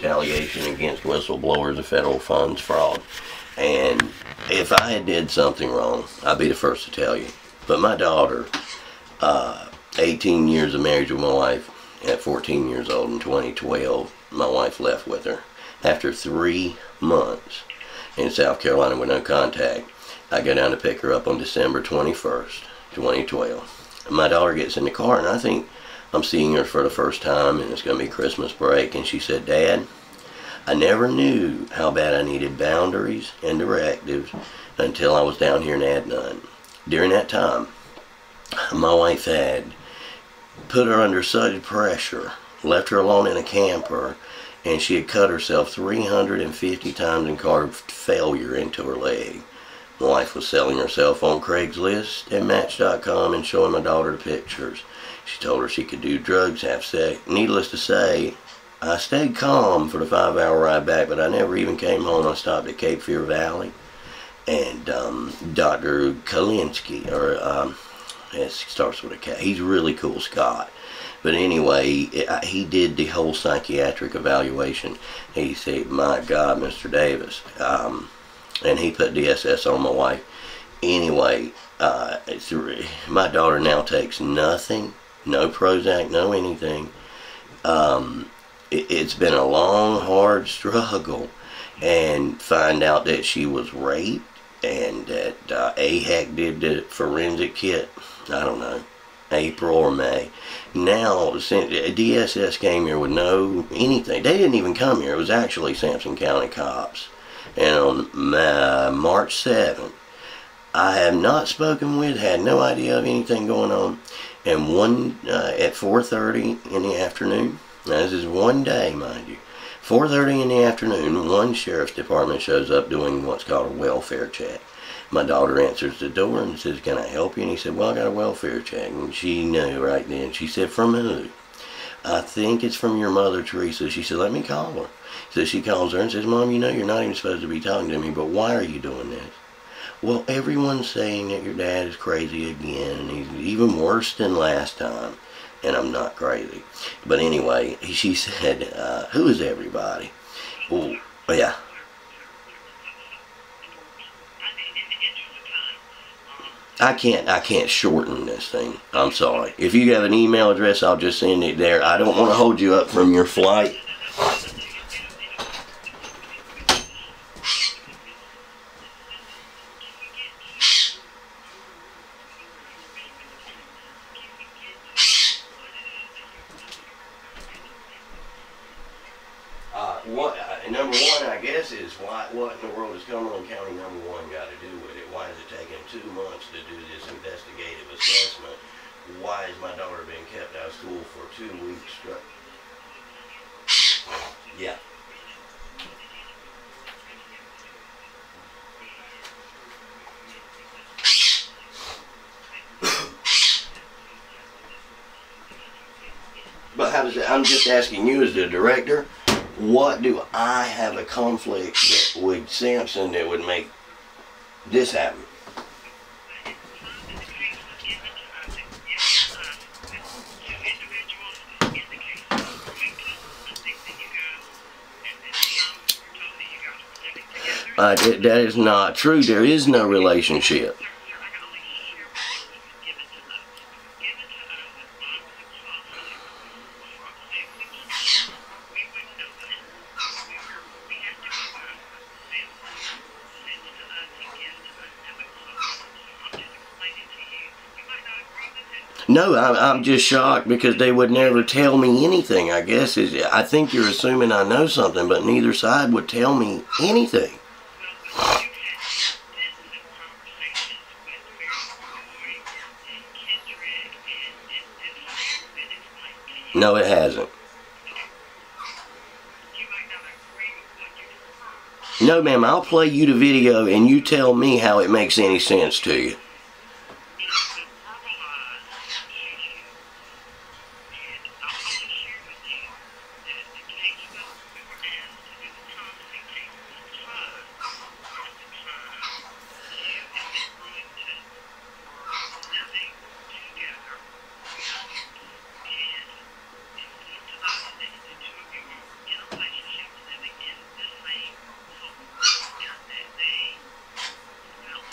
retaliation against whistleblowers of federal funds fraud. And if I had did something wrong, I'd be the first to tell you. But my daughter, 18 years of marriage with my wife, at 14 years old in 2012, my wife left with her. After 3 months in South Carolina with no contact, I go down to pick her up on December 21st, 2012. My daughter gets in the car, and I think I'm seeing her for the first time, and it's going to be Christmas break, and she said, "Dad, I never knew how bad I needed boundaries and directives until I was down here in Adnan." During that time, my wife had put her under such pressure, left her alone in a camper, and she had cut herself 350 times and carved failure into her leg. My wife was selling herself on Craigslist and Match.com and showing my daughter the pictures. She told her she could do drugs, have sex. Needless to say, I stayed calm for the 5-hour ride back, but I never even came home. I stopped at Cape Fear Valley, and Dr. Kalinsky, or it starts with a K. He's really cool, Scott. But anyway, he did the whole psychiatric evaluation. He said, "My God, Mr. Davis," and he put DSS on my wife. Anyway, my daughter now takes nothing, no Prozac, no anything. It's been a long, hard struggle, and find out that she was raped, and that AHEC did the forensic kit, I don't know, April or May. Now, since DSS came here with no anything, they didn't even come here. It was actually Sampson County cops. And on March 7th, I have not spoken with, had no idea of anything going on. And at 4:30 in the afternoon, now this is one day, mind you, 4:30 in the afternoon, one sheriff's department shows up doing what's called a welfare check. My daughter answers the door and says, "Can I help you?" And he said, "Well, I got a welfare check." And she knew right then. She said, "From who?" "I think it's from your mother, Teresa." She said, "Let me call her." So she calls her and says, "Mom, you know you're not even supposed to be talking to me, but why are you doing this?" "Well, everyone's saying that your dad is crazy again, and he's even worse than last time." And I'm not crazy. But anyway, she said, "Who is everybody?" "Oh, yeah." I can't shorten this thing. I'm sorry. If you have an email address, I'll just send it there. I don't want to hold you up from your flight. Number one, I guess, is what in the world is Cumberland County number one got to do with it? Why is it taking 2 months to do this investigative assessment? Why is my daughter being kept out of school for 2 weeks straight? Yeah. But how does that, I'm just asking you as the director, what do I have a conflict with Sampson that would make this happen? That is not true. There is no relationship. No, I'm just shocked because they would never tell me anything, I guess. I think you're assuming I know something, but neither side would tell me anything. No, it hasn't. No, ma'am, I'll play you the video and you tell me how it makes any sense to you.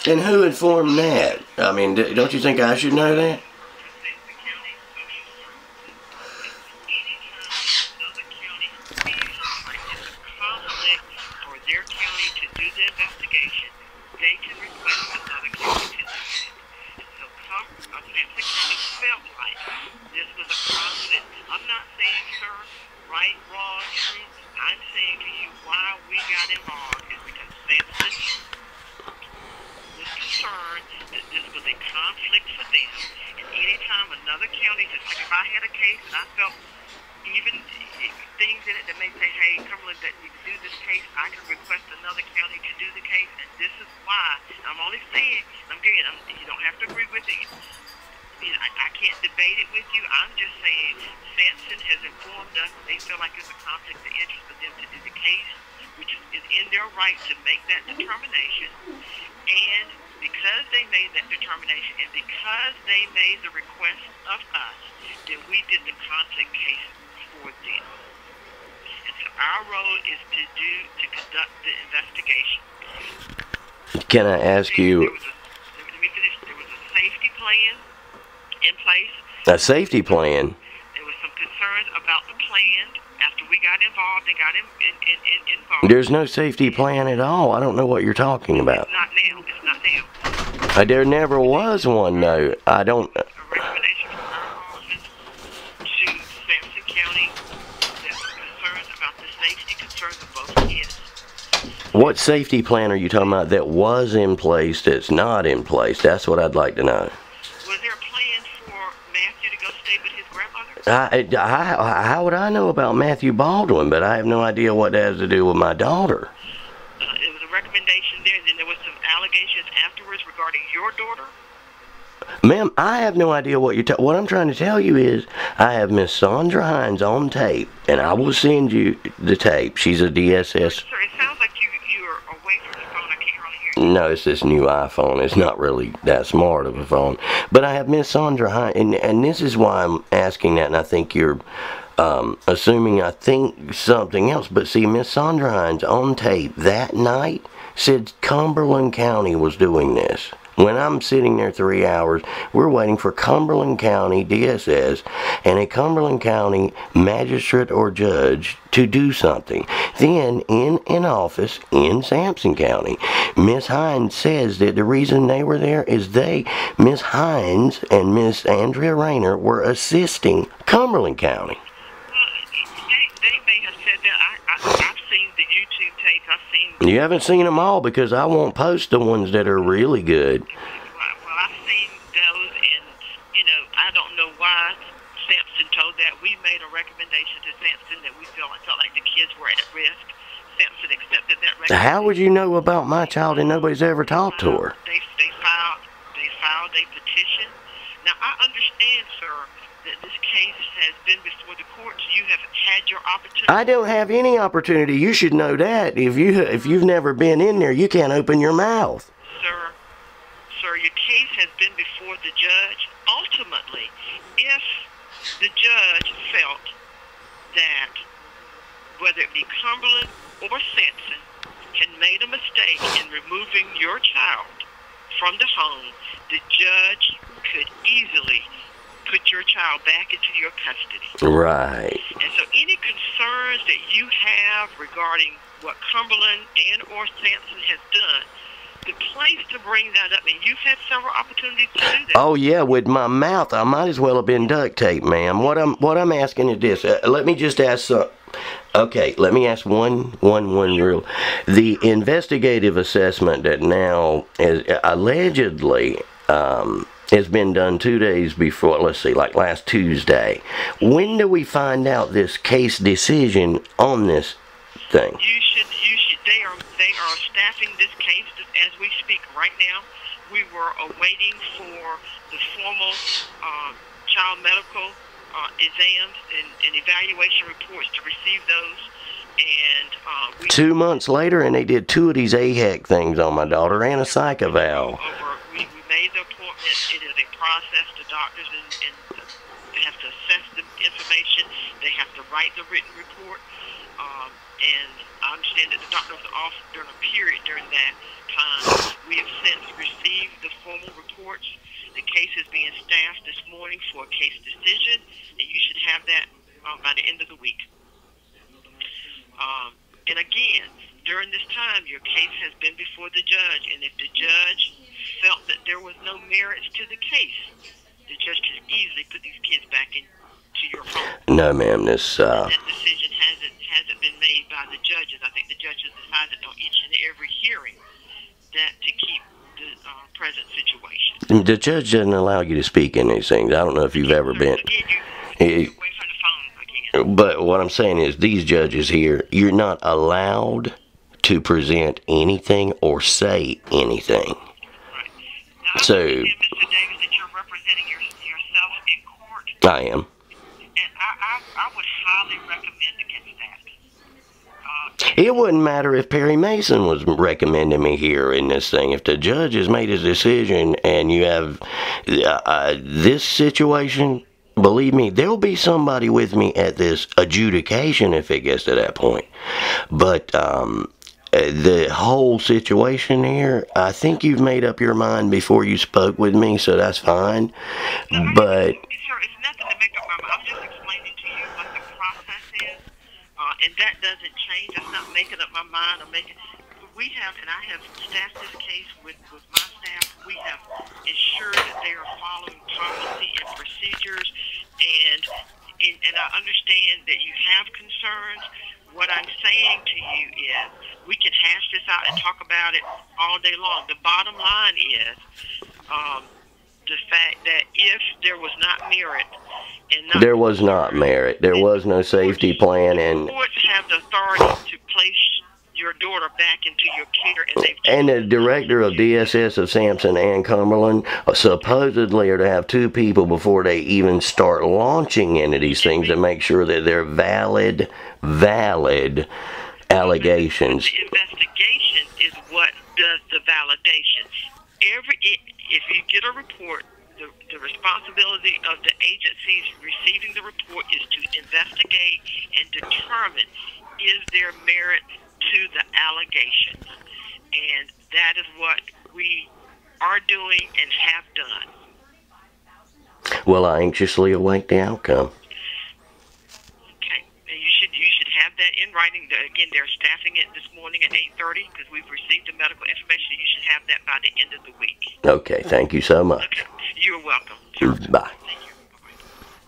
And who informed that? I mean, don't you think I should know that? Their county to do the investigation, they can request another county to do it. So Sampson County felt like this was a conflict. I'm not saying, sir, right, wrong, true. I'm saying to you why we got involved is because Sampson was concerned that this was a conflict for them. And anytime another county, just like if I had a case and I felt even things in it that may say, hey, Cumberland doesn't need to do this case, I can request another county to do the case, and this is why. I'm only saying, you don't have to agree with it. I can't debate it with you. I'm just saying, Sampson has informed us they feel like there's a conflict of interest for them to do the case, which is in their right to make that determination. And because they made that determination, and because they made the request of us, then we did the conflict case for them. And so our role is to conduct the investigation. Can I ask you? Let me finish. There was a safety plan in place. A safety plan? There was some concerns about the plan after we got involved and got involved. There's no safety plan at all. I don't know what you're talking about. It's not now. It's not now. There never was one, though. I don't. A recommendation from our office to Sampson County that was concerns about the safety concerns of both kids. What safety plan are you talking about that was in place that's not in place? That's what I'd like to know. Was there a plan for Matthew to go stay with his grandmother? How would I know about Matthew Baldwin? But I have no idea what that has to do with my daughter. It was a recommendation there, and then there was some allegations afterwards regarding your daughter. Ma'am, I have no idea what you're what I'm trying to tell you is I have Miss Sandra Hines on tape, and I will send you the tape. She's a DSS. Sir, it sounds like you are away from the phone. I can't really hear you. No, it's this new iPhone. It's not really that smart of a phone. But I have Miss Sandra Hines, and this is why I'm asking that, and I think you're assuming I think something else. But see, Miss Sandra Hines on tape that night said Cumberland County was doing this. When I'm sitting there 3 hours, we're waiting for Cumberland County DSS and a Cumberland County magistrate or judge to do something. Then, in an office in Sampson County, Miss Hines says that the reason they were there is Miss Hines and Miss Andrea Rayner, were assisting Cumberland County. They may have said that. I've seen the YouTube tapes. I've seen. You haven't seen them all because I won't post the ones that are really good. Well, I've seen those, and I don't know why Sampson told that. We made a recommendation to Sampson that we felt like the kids were at risk. Sampson accepted that recommendation. How would you know about my child and nobody's ever talked to her? They filed a petition. Now I understand, sir, that this case has been before the courts. You have had your opportunity. I don't have any opportunity. You should know that. If you've never been in there, you can't open your mouth. Sir, your case has been before the judge. Ultimately, if the judge felt that whether it be Cumberland or Sampson had made a mistake in removing your child from the home, the judge could easily put your child back into your custody. Right. And so any concerns that you have regarding what Cumberland and or Sampson has done, the place to bring that up, and you've had several opportunities to do that. Oh yeah, with my mouth, I might as well have been duct tape, ma'am. What I'm asking is this. Let me just ask some. Okay, let me ask one real. The investigative assessment that now is allegedly has been done 2 days before, let's see, like last Tuesday. When do we find out this case decision on this thing? You should, they are staffing this case as we speak right now. We were awaiting for the formal child medical exams and evaluation reports to receive those. And 2 months later, and they did 2 of these AHEC things on my daughter and a psych eval. We made the appointment. It is a process. The doctors and they have to assess the information. They have to write the written report. And and I understand that the doctor was off during a period during that time. We have since received the formal reports. The case is being staffed this morning for a case decision, and you should have that by the end of the week. And again, during this time, your case has been before the judge, and if the judge felt that there was no merits to the case, the judge could easily put these kids back into your home. No, ma'am. That decision hasn't been made by the judges. I think the judges decided on each and every hearing that to keep the present situation. The judge doesn't allow you to speak in these things. I don't know if you've ever been. Again, you're away from the phone again. But what I'm saying is, these judges here, you're not allowed to present anything or say anything. Right. Now, So, I understand, Mr. Davis, that you're representing yourself in court. I am. And I would highly recommend against that. It wouldn't matter if Perry Mason was recommending me here in this thing. If the judge has made his decision and you have this situation, believe me, there'll be somebody with me at this adjudication if it gets to that point. But the whole situation here, I think you've made up your mind before you spoke with me, so that's fine. But Sir, it's nothing to make up my mind. I'm just explaining to you what the process is, and that doesn't change. That's not making up my mind or making. We have, and I have staffed this case with my staff. We have ensured that they are following policy and procedures, and I understand that you have concerns. What I'm saying to you is we can hash this out and talk about it all day long. The bottom line is the fact that if there was not merit, and there was not merit. There was no safety plan, and courts have the authority to place your daughter back into your care, and the director of DSS of Sampson and Cumberland supposedly are to have 2 people before they even start launching into these things to make sure that they're valid allegations. The investigation is what does the validation. If you get a report, the responsibility of the agencies receiving the report is to investigate and determine is there merit to the allegations. And that is what we are doing and have done. Well, I anxiously await the outcome. Okay. And you should have that in writing. Again, they're staffing it this morning at 8:30 because we've received the medical information. You should have that by the end of the week. Okay, thank you so much. Okay. You're welcome. Bye. Thank you.